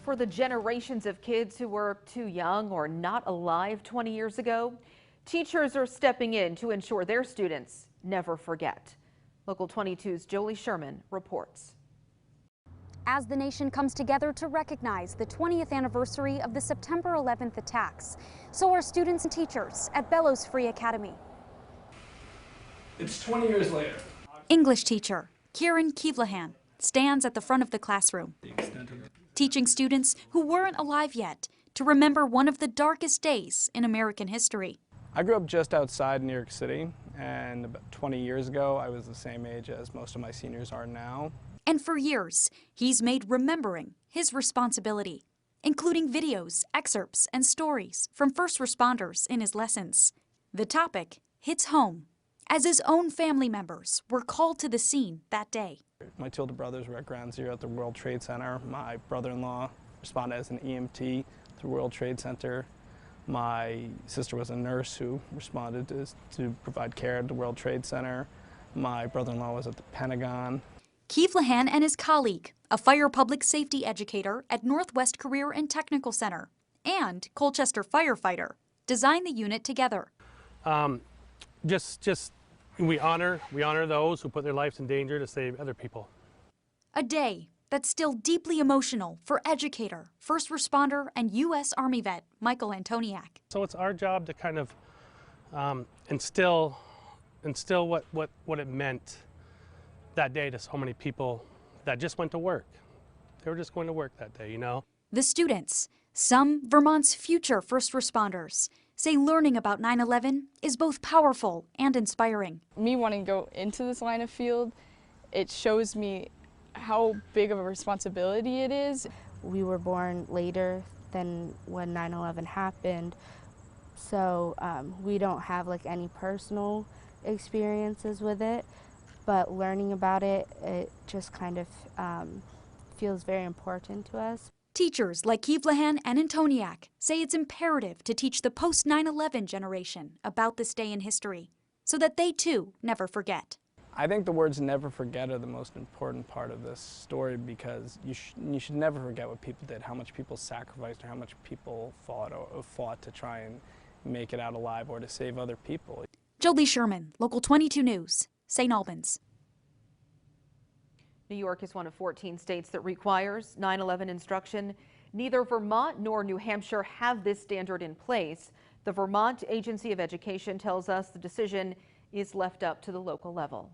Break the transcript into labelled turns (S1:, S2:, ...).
S1: for the generations of kids who were too young or not alive 20 years ago. Teachers are stepping in to ensure their students never forget. Local 22's Jolie Sherman reports.
S2: As the nation comes together to recognize the 20th anniversary of the September 11th attacks, so are students and teachers at Bellows Free Academy.
S3: It's 20 years later.
S2: English teacher Kieran Kevlahan stands at the front of the classroom, teaching students who weren't alive yet to remember one of the darkest days in American history.
S4: I grew up just outside New York City, and about 20 years ago I was the same age as most of my seniors are now.
S2: And for years, he's made remembering his responsibility, including videos, excerpts, and stories from first responders in his lessons. The topic hits home, as his own family members were called to the scene that day.
S4: My two older brothers were at Ground Zero at the World Trade Center. My brother-in-law responded as an EMT to the World Trade Center. My sister was a nurse who responded to provide care at the World Trade Center. My brother-in-law was at the Pentagon.
S2: Kevlahan and his colleague, a fire public safety educator at Northwest Career and Technical Center, and Colchester firefighter, designed the unit together.
S5: We honor those who put their lives in danger to save other people.
S2: A day that's still deeply emotional for educator, first responder, and U.S. Army vet Michael Antoniak.
S5: So it's our job to kind of instill what it meant that day to so many people that just went to work. They were just going to work that day, you know.
S2: The students, some Vermont's future first responders, say learning about 9/11 is both powerful and inspiring.
S6: Me wanting to go into this line of field, it shows me how big of a responsibility it is.
S7: We were born later than when 9/11 happened, so we don't have like any personal experiences with it, but learning about it, it just kind of feels very important to us.
S2: Teachers like Kevlahan and Antoniak say it's imperative to teach the post-9/11 generation about this day in history so that they too never forget.
S4: I think the words never forget are the most important part of this story, because you should never forget what people did, how much people sacrificed, or how much people fought to try and make it out alive or to save other people.
S2: Jolie Sherman, Local 22 News, St. Albans.
S1: New York is one of 14 states that requires 9/11 instruction. Neither Vermont nor New Hampshire have this standard in place. The Vermont Agency of Education tells us the decision is left up to the local level.